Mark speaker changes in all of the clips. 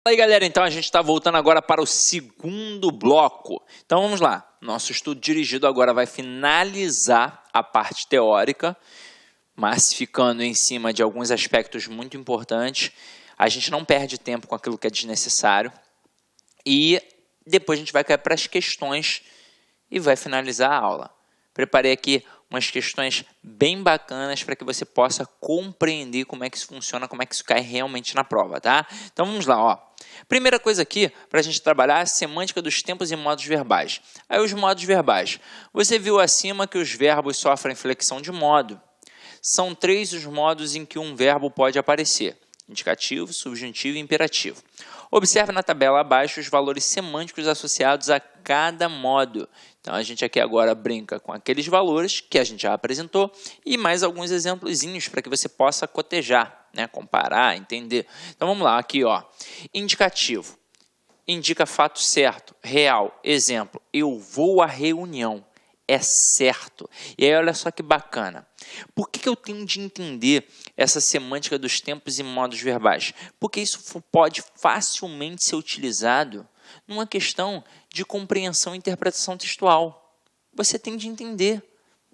Speaker 1: Fala aí, galera, então a gente está voltando agora para o segundo bloco. Então vamos lá, nosso estudo dirigido agora vai finalizar a parte teórica, mas ficando em cima de alguns aspectos muito importantes. A gente não perde tempo com aquilo que é desnecessário e depois a gente vai cair para as questões e vai finalizar a aula. Preparei aqui umas questões bem bacanas para que você possa compreender como é que isso funciona, como é que isso cai realmente na prova, tá? Então vamos lá, ó. Primeira coisa aqui, para a gente trabalhar, a semântica dos tempos e modos verbais. Aí os modos verbais. Você viu acima que os verbos sofrem flexão de modo. São 3 os modos em que um verbo pode aparecer: indicativo, subjuntivo e imperativo. Observe na tabela abaixo os valores semânticos associados a cada modo. Então, a gente aqui agora brinca com aqueles valores que a gente já apresentou e mais alguns exemplozinhos para que você possa cotejar, né? Comparar, entender. Então, vamos lá, aqui, ó. Indicativo. Indica fato certo, real. Exemplo, eu vou à reunião. É certo. E aí, olha só que bacana. Por que eu tenho de entender essa semântica dos tempos e modos verbais? Porque isso pode facilmente ser utilizado numa questão de compreensão e interpretação textual. Você tem de entender,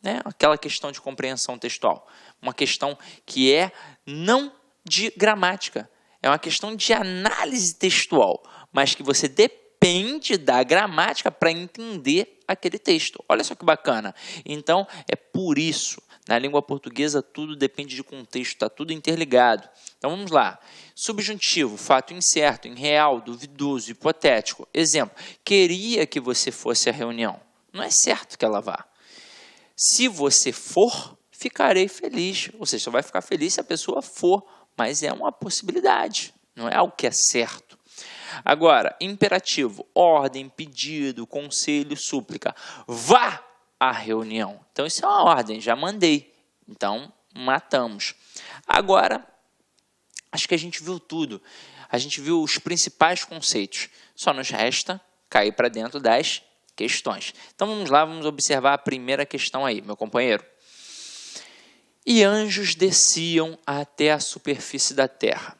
Speaker 1: né? Aquela questão de compreensão textual. Uma questão que é não de gramática. É uma questão de análise textual, mas que você depende da gramática para entender aquele texto. Olha só que bacana. Então, é por isso, na língua portuguesa, tudo depende de contexto, está tudo interligado. Então, vamos lá. Subjuntivo, fato incerto, irreal, duvidoso, hipotético. Exemplo, queria que você fosse à reunião. Não é certo que ela vá. Se você for, ficarei feliz. Ou seja, só vai ficar feliz se a pessoa for, mas é uma possibilidade, não é algo que é certo. Agora, imperativo, ordem, pedido, conselho, súplica. Vá à reunião. Então, isso é uma ordem, já mandei. Então, matamos. Agora, acho que a gente viu tudo. A gente viu os principais conceitos. Só nos resta cair para dentro das questões. Então, vamos lá, vamos observar a primeira questão aí, meu companheiro. E anjos desciam até a superfície da terra.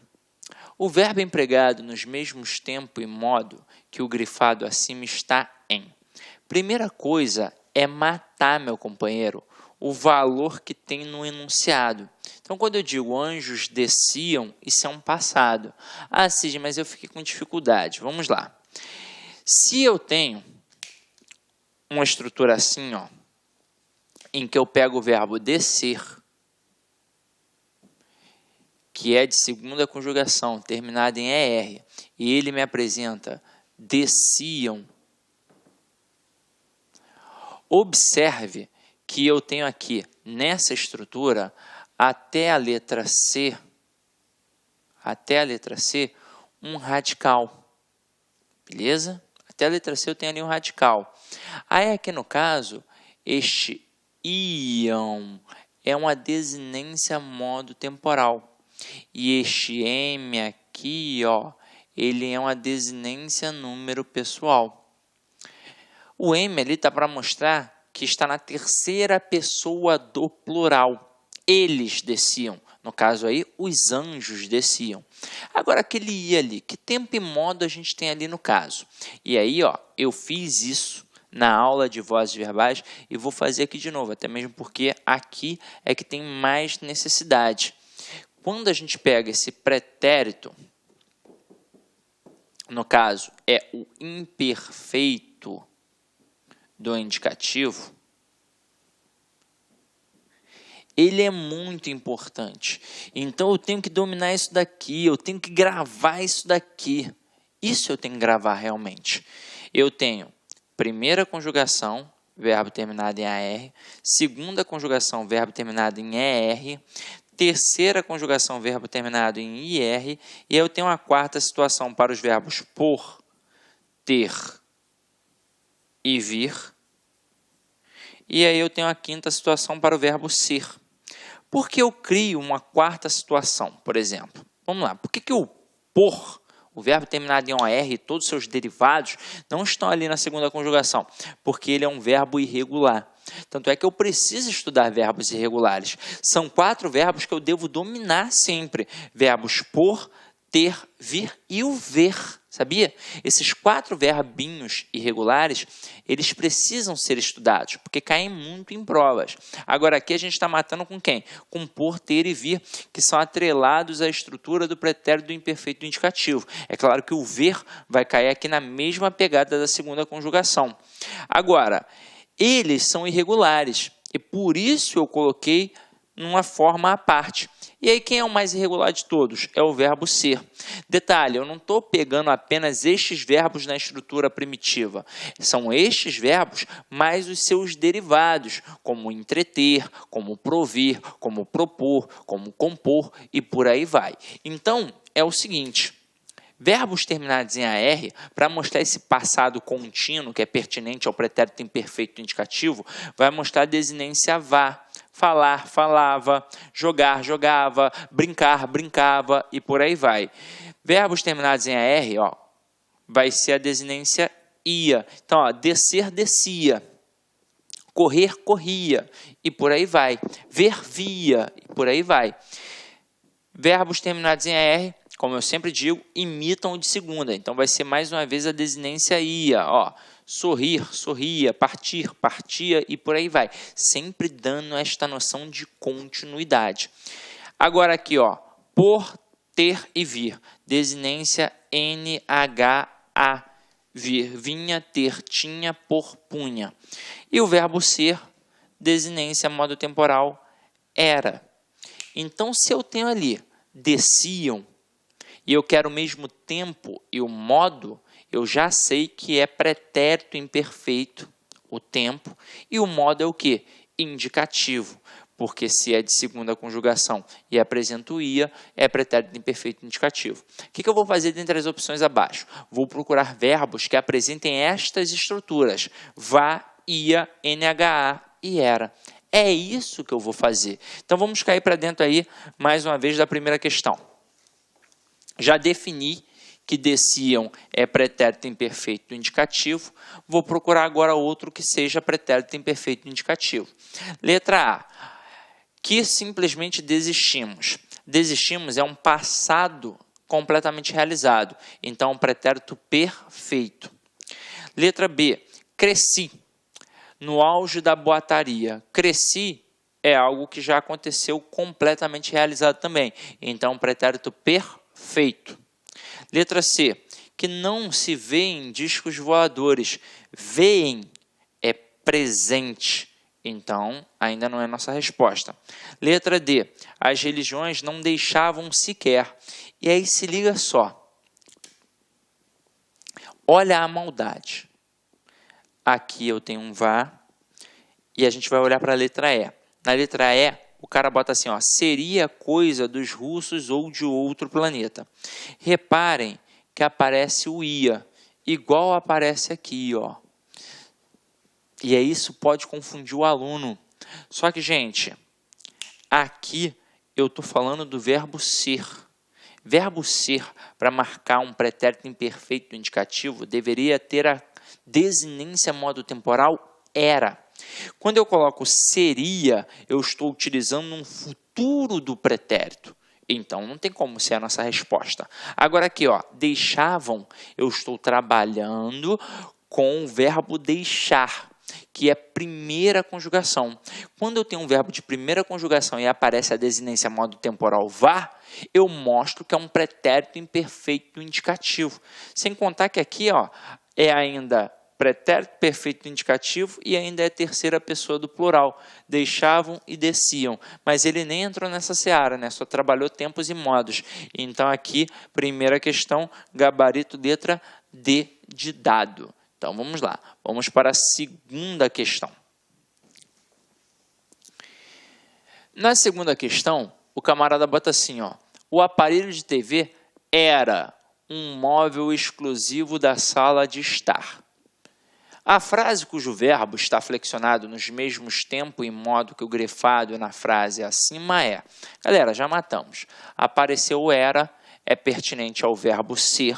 Speaker 1: O verbo empregado nos mesmos tempo e modo que o grifado acima está em. Primeira coisa é matar, meu companheiro, o valor que tem no enunciado. Então, quando eu digo anjos desciam, isso é um passado. Ah, Cid, mas eu fiquei com dificuldade. Vamos lá. Se eu tenho uma estrutura assim, ó, em que eu pego o verbo descer, que é de segunda conjugação, terminada em ER, e ele me apresenta desciam, observe que eu tenho aqui, nessa estrutura, até a letra C, um radical. Beleza? Até a letra C eu tenho ali um radical. Aí aqui no caso, este iam é uma desinência modo temporal. E este M aqui, ó, ele é uma desinência número pessoal. O M ali está para mostrar que está na terceira pessoa do plural. Eles desciam. No caso aí, os anjos desciam. Agora, aquele I ali, que tempo e modo a gente tem ali no caso? E aí, ó, eu fiz isso na aula de vozes verbais e vou fazer aqui de novo, até mesmo porque aqui é que tem mais necessidade. Quando a gente pega esse pretérito, no caso, é o imperfeito do indicativo, ele é muito importante. Então, eu tenho que dominar isso daqui, eu tenho que gravar isso daqui. Isso eu tenho que gravar realmente. Eu tenho primeira conjugação, verbo terminado em AR, segunda conjugação, verbo terminado em ER, terceira conjugação, verbo terminado em IR, e eu tenho uma quarta situação para os verbos por, ter e vir, e aí eu tenho a quinta situação para o verbo ser. Por que eu crio uma quarta situação, por exemplo? Vamos lá, por que o por, o verbo terminado em OR e todos os seus derivados não estão ali na segunda conjugação? Porque ele é um verbo irregular. Tanto é que eu preciso estudar verbos irregulares. São 4 verbos que eu devo dominar sempre. Verbos por, ter, vir e o ver, sabia? Esses 4 verbinhos irregulares, eles precisam ser estudados, porque caem muito em provas. Agora aqui a gente está matando com quem? Com por, ter e vir, que são atrelados à estrutura do pretérito do imperfeito do indicativo. É claro que o ver vai cair aqui na mesma pegada da segunda conjugação. Agora, eles são irregulares, e por isso eu coloquei numa forma à parte. E aí, quem é o mais irregular de todos? É o verbo ser. Detalhe, eu não estou pegando apenas estes verbos na estrutura primitiva. São estes verbos mais os seus derivados, como entreter, como provir, como propor, como compor e por aí vai. Então, é o seguinte. Verbos terminados em AR, para mostrar esse passado contínuo, que é pertinente ao pretérito imperfeito indicativo, vai mostrar a desinência vá. Falar, falava, jogar, jogava, brincar, brincava e por aí vai. Verbos terminados em AR, ó, vai ser a desinência ia. Então, ó, descer, descia. Correr, corria e por aí vai. Ver, via e por aí vai. Verbos terminados em AR, como eu sempre digo, imitam o de segunda. Então, vai ser mais uma vez a desinência ia, ó. Sorrir, sorria, partir, partia e por aí vai. Sempre dando esta noção de continuidade. Agora aqui, ó, por, ter e vir. Desinência NHA. Vir, vinha, ter, tinha, por, punha. E o verbo ser, desinência modo temporal, era. Então, se eu tenho ali, desciam, e eu quero o mesmo tempo e o modo, eu já sei que é pretérito imperfeito, o tempo, e o modo é o quê? Indicativo, porque se é de segunda conjugação e apresenta o ia, é pretérito imperfeito indicativo. O que eu vou fazer dentre as opções abaixo? Vou procurar verbos que apresentem estas estruturas, vá, ia, NHA e era. É isso que eu vou fazer. Então, vamos cair para dentro aí, mais uma vez, da primeira questão. Já defini que desciam é pretérito imperfeito indicativo. Vou procurar agora outro que seja pretérito imperfeito indicativo. Letra A. Que simplesmente desistimos. Desistimos é um passado completamente realizado. Então, pretérito perfeito. Letra B. Cresci. No auge da boataria. Cresci é algo que já aconteceu completamente realizado também. Então, pretérito perfeito. Letra C. Que não se vêem discos voadores. Veem é presente. Então, ainda não é nossa resposta. Letra D. As religiões não deixavam sequer. E aí se liga só. Olha a maldade. Aqui eu tenho um vá. E a gente vai olhar para a letra E. Na letra E, o cara bota assim, ó, seria coisa dos russos ou de outro planeta. Reparem que aparece o ia, igual aparece aqui, ó. E aí isso pode confundir o aluno. Só que, gente, aqui eu estou falando do verbo ser. Verbo ser, para marcar um pretérito imperfeito indicativo, deveria ter a desinência modo temporal era. Quando eu coloco seria, eu estou utilizando um futuro do pretérito. Então, não tem como ser a nossa resposta. Agora aqui, ó, deixavam, eu estou trabalhando com o verbo deixar, que é primeira conjugação. Quando eu tenho um verbo de primeira conjugação e aparece a desinência modo temporal vá, eu mostro que é um pretérito imperfeito indicativo. Sem contar que aqui, ó, é ainda pretérito perfeito indicativo e ainda é terceira pessoa do plural. Deixavam e desciam. Mas ele nem entrou nessa seara, né? Só trabalhou tempos e modos. Então, aqui, primeira questão, gabarito letra D de dado. Então, vamos lá. Vamos para a segunda questão. Na segunda questão, o camarada bota assim, ó. O aparelho de TV era um móvel exclusivo da sala de estar. A frase cujo verbo está flexionado nos mesmos tempo e modo que o grefado na frase acima é... Galera, já matamos. Apareceu o era, é pertinente ao verbo ser,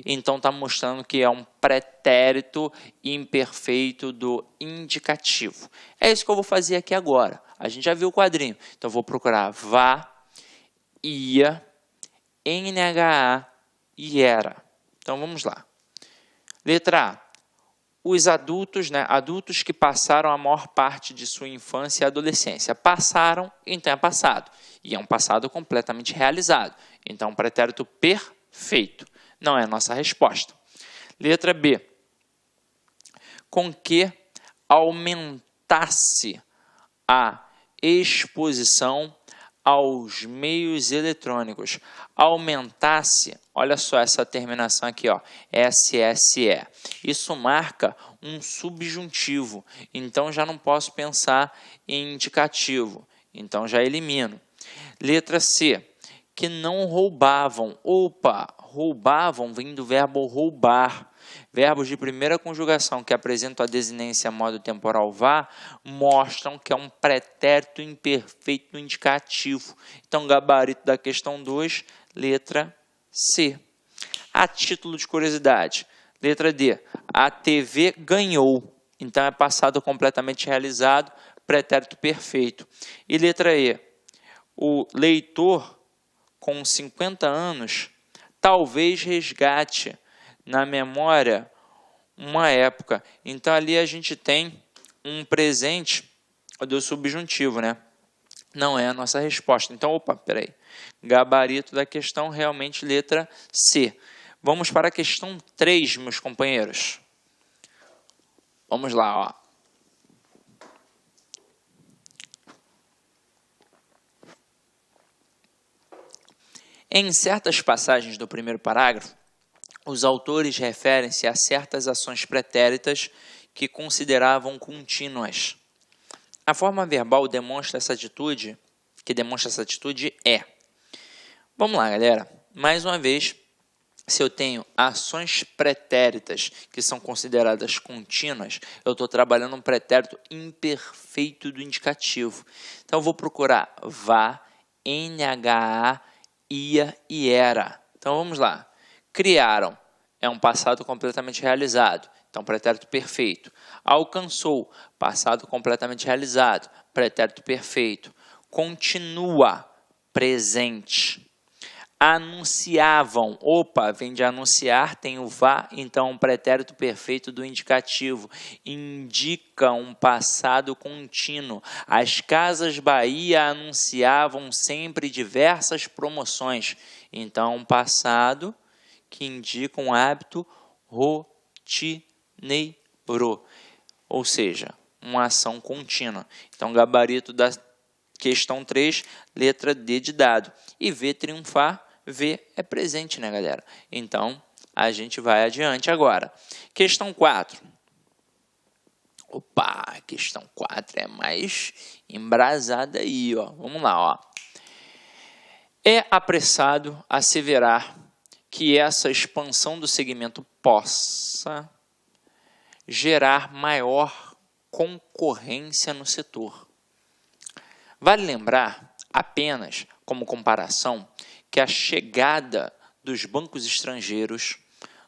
Speaker 1: então está mostrando que é um pretérito imperfeito do indicativo. É isso que eu vou fazer aqui agora. A gente já viu o quadrinho, então eu vou procurar vá, ia, NHA e ERA. Então, vamos lá. Letra A. Os adultos, adultos que passaram a maior parte de sua infância e adolescência. Passaram, então é passado. E é um passado completamente realizado. Então, pretérito perfeito. Não é a nossa resposta. Letra B. Com que aumentasse a exposição aos meios eletrônicos. Aumentasse, olha só essa terminação aqui, ó, SSE. Isso marca um subjuntivo, então já não posso pensar em indicativo, então já elimino. Letra C, que não roubavam. Opa, roubavam vem do verbo roubar. Verbos de primeira conjugação que apresentam a desinência modo temporal vá mostram que é um pretérito imperfeito indicativo. Então, gabarito da questão 2, letra C. A título de curiosidade, letra D. A TV ganhou. Então, é passado completamente realizado, pretérito perfeito. E letra E. O leitor com 50 anos talvez resgate na memória uma época. Então, ali a gente tem um presente do subjuntivo, né? Não é a nossa resposta. Então, opa, peraí. Gabarito da questão, realmente, letra C. Vamos para a questão 3, meus companheiros. Vamos lá, ó. Em certas passagens do primeiro parágrafo, os autores referem-se a certas ações pretéritas que consideravam contínuas. A forma verbal demonstra essa atitude, é. Vamos lá, galera. Mais uma vez, se eu tenho ações pretéritas que são consideradas contínuas, eu estou trabalhando um pretérito imperfeito do indicativo. Então, eu vou procurar vá, NHA, ia e era. Então, vamos lá. Criaram, é um passado completamente realizado, então pretérito perfeito. Alcançou, passado completamente realizado, pretérito perfeito. Continua, presente. Anunciavam, opa, vem de anunciar, tem o vá, então um pretérito perfeito do indicativo. Indica um passado contínuo. As Casas Bahia anunciavam sempre diversas promoções, então um passado que indica um hábito rotineiro, ou seja, uma ação contínua. Então, gabarito da questão 3, letra D de dado. E V, triunfar, V é presente, né, galera? Então, a gente vai adiante agora. Questão 4. Opa, questão 4 é mais embrasada aí, ó. Vamos lá, ó. É apressado asseverar que essa expansão do segmento possa gerar maior concorrência no setor. Vale lembrar, apenas como comparação, que a chegada dos bancos estrangeiros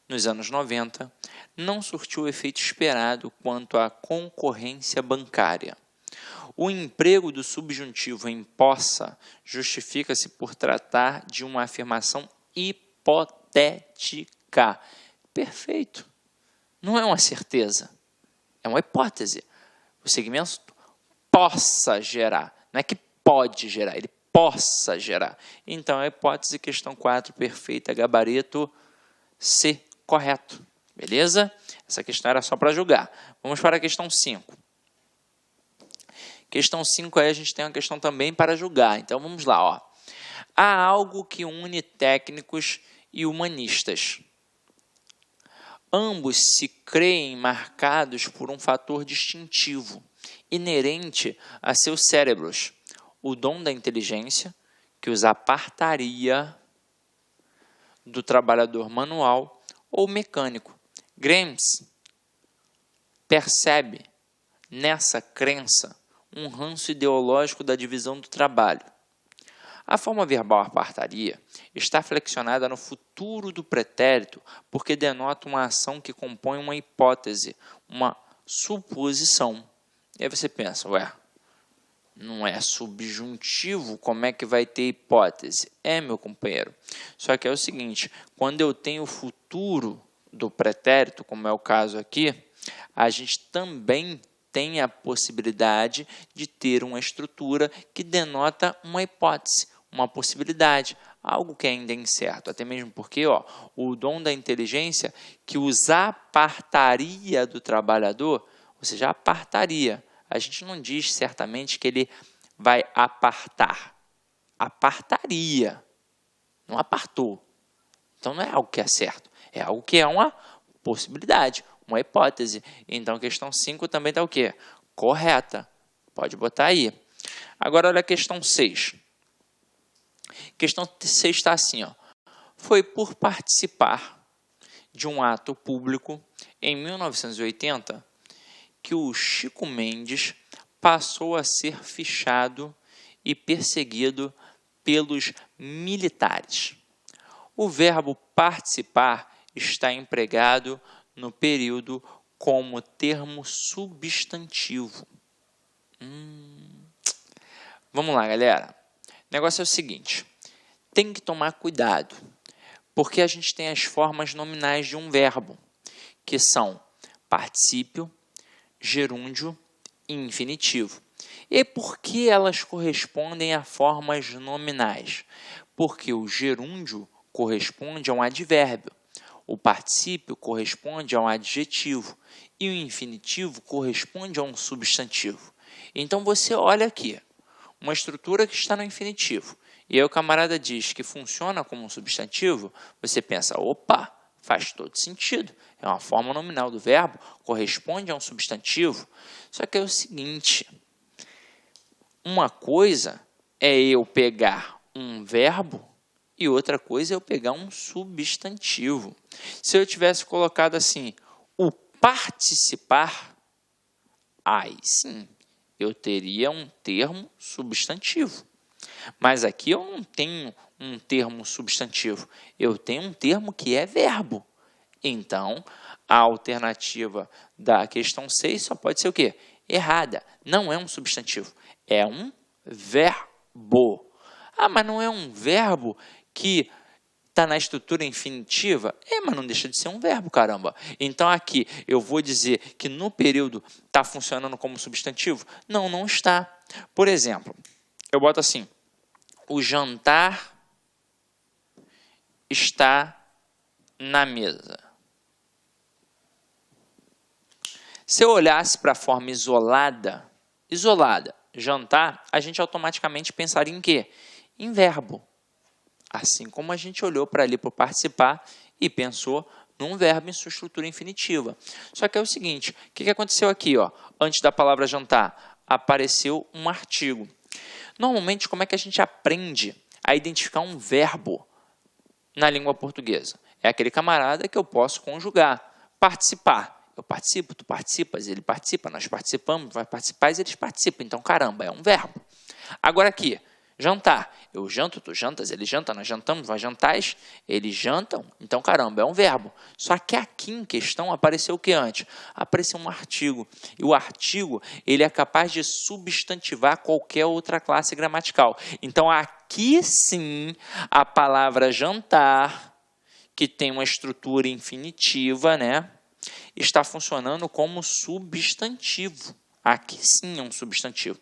Speaker 1: nos anos 90 não surtiu o efeito esperado quanto à concorrência bancária. O emprego do subjuntivo em possa justifica-se por tratar de uma afirmação hipotética. Perfeito. Não é uma certeza, é uma hipótese. O segmento possa gerar, não é que pode gerar, ele possa gerar. Então, a hipótese, questão 4, perfeita, gabarito C, correto. Beleza? Essa questão era só para julgar. Vamos para a questão 5. Questão 5 aí a gente tem uma questão também para julgar. Então, vamos lá, ó. Há algo que une técnicos e humanistas. Ambos se creem marcados por um fator distintivo, inerente a seus cérebros, o dom da inteligência, que os apartaria do trabalhador manual ou mecânico. Gramsci percebe nessa crença um ranço ideológico da divisão do trabalho. A forma verbal apartaria está flexionada no futuro do pretérito porque denota uma ação que compõe uma hipótese, uma suposição. E aí você pensa, ué, não é subjuntivo, como é que vai ter hipótese? É, meu companheiro. Só que é o seguinte, quando eu tenho o futuro do pretérito, como é o caso aqui, a gente também tem a possibilidade de ter uma estrutura que denota uma hipótese, uma possibilidade, algo que ainda é incerto. Até mesmo porque o dom da inteligência que os apartaria do trabalhador, ou seja, apartaria. A gente não diz certamente que ele vai apartar. Apartaria. Não apartou. Então não é algo que é certo. É algo que é uma possibilidade, uma hipótese. Então a questão 5 também está o quê? Correta. Pode botar aí. Agora olha a questão 6. Questão 6 está assim, foi por participar de um ato público em 1980 que o Chico Mendes passou a ser fichado e perseguido pelos militares. O verbo participar está empregado no período como termo substantivo. Vamos lá, galera. O negócio é o seguinte, tem que tomar cuidado, porque a gente tem as formas nominais de um verbo, que são particípio, gerúndio e infinitivo. E por que elas correspondem a formas nominais? Porque o gerúndio corresponde a um advérbio, o particípio corresponde a um adjetivo e o infinitivo corresponde a um substantivo. Então você olha aqui, uma estrutura que está no infinitivo, e aí o camarada diz que funciona como um substantivo, você pensa, opa, faz todo sentido. É uma forma nominal do verbo, corresponde a um substantivo. Só que é o seguinte, uma coisa é eu pegar um verbo e outra coisa é eu pegar um substantivo. Se eu tivesse colocado assim, o participar, aí sim, eu teria um termo substantivo. Mas aqui eu não tenho um termo substantivo, eu tenho um termo que é verbo. Então, a alternativa da questão 6 só pode ser o quê? Errada. Não é um substantivo, é um verbo. Ah, mas não é um verbo que está na estrutura infinitiva? É, mas não deixa de ser um verbo, caramba. Então, aqui eu vou dizer que no período está funcionando como substantivo? Não, não está. Por exemplo, eu boto assim, o jantar está na mesa. Se eu olhasse para a forma isolada, jantar, a gente automaticamente pensaria em quê? Em verbo. Assim como a gente olhou para ali para participar e pensou num verbo em sua estrutura infinitiva. Só que é o seguinte, o que aconteceu aqui? Antes da palavra jantar, apareceu um artigo. Normalmente, como é que a gente aprende a identificar um verbo na língua portuguesa? É aquele camarada que eu posso conjugar. Participar. Eu participo, tu participas, ele participa, nós participamos, vai participar e eles participam. Então, caramba, é um verbo. Agora aqui, jantar. Eu janto, tu jantas, ele janta, nós jantamos, vós jantais, eles jantam. Então, caramba, é um verbo. Só que aqui em questão apareceu o que antes? Apareceu um artigo. E o artigo, ele é capaz de substantivar qualquer outra classe gramatical. Então, aqui sim, a palavra jantar, que tem uma estrutura infinitiva, né? Está funcionando como substantivo. Aqui sim é um substantivo.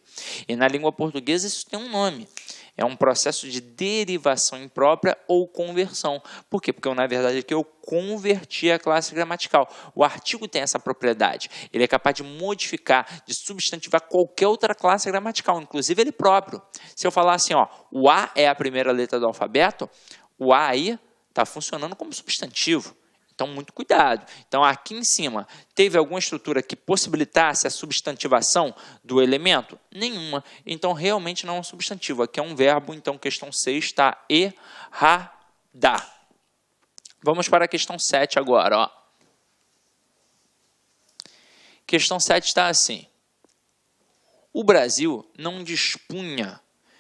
Speaker 1: E na língua portuguesa isso tem um nome. É um processo de derivação imprópria ou conversão. Por quê? Porque, na verdade, aqui eu converti a classe gramatical. O artigo tem essa propriedade. Ele é capaz de modificar, de substantivar qualquer outra classe gramatical, inclusive ele próprio. Se eu falar assim, o A é a primeira letra do alfabeto, o A aí está funcionando como substantivo. Então, muito cuidado. Então, aqui em cima, teve alguma estrutura que possibilitasse a substantivação do elemento? Nenhuma. Então, realmente não é um substantivo. Aqui é um verbo, então, questão 6 está errada. Vamos para a questão 7 agora. Questão 7 está assim. O Brasil não dispunha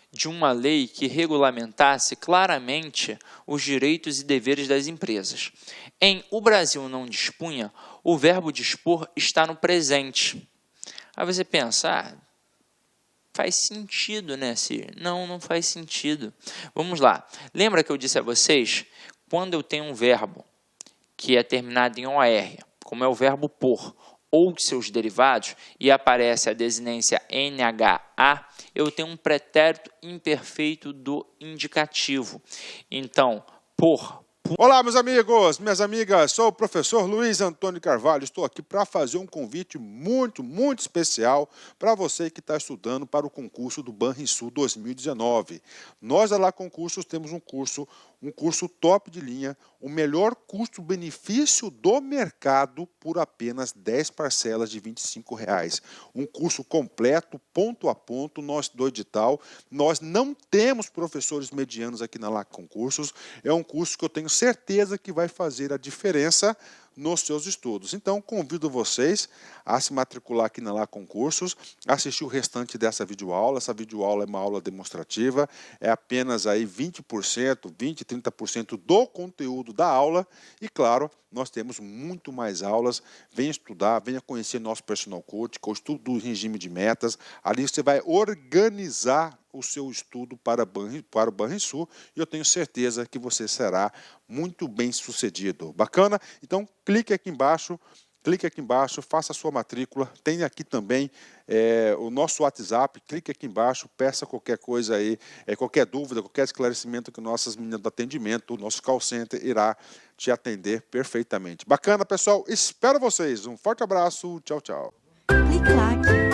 Speaker 1: de uma lei que regulamentasse claramente os direitos e deveres das empresas. Em o Brasil não dispunha, o verbo dispor está no presente. Aí você pensa, faz sentido, né, Siri? Não, não faz sentido. Vamos lá. Lembra que eu disse a vocês, quando eu tenho um verbo que é terminado em OR, como é o verbo por, ou seus derivados, e aparece a desinência NHA, eu tenho um pretérito imperfeito do indicativo. Então, por...
Speaker 2: Olá, meus amigos, minhas amigas, sou o professor Luiz Antônio Carvalho, estou aqui para fazer um convite muito especial para você que está estudando para o concurso do Banrisul 2019. Nós, da Lá Concursos, temos um curso top de linha, o melhor custo-benefício do mercado por apenas 10 parcelas de R$ 25. Um curso completo, ponto a ponto, do edital. Nós não temos professores medianos aqui na Lá Concursos, é um curso que eu tenho certeza que vai fazer a diferença nos seus estudos. Então, convido vocês a se matricular aqui na Lá Concursos, assistir o restante dessa videoaula. Essa videoaula é uma aula demonstrativa, é apenas aí 20%, 30% do conteúdo da aula e, claro, nós temos muito mais aulas. Venha estudar, venha conhecer nosso personal coach, que é o estudo do regime de metas. Ali você vai organizar o seu estudo para o Banrisul e eu tenho certeza que você será muito bem sucedido. Bacana? Então, clique aqui embaixo, faça a sua matrícula. Tem aqui também o nosso WhatsApp, clique aqui embaixo, peça qualquer coisa aí, qualquer dúvida, qualquer esclarecimento que nossas meninas do atendimento, o nosso call center irá te atender perfeitamente. Bacana, pessoal? Espero vocês. Um forte abraço. Tchau, tchau.
Speaker 3: Clique lá.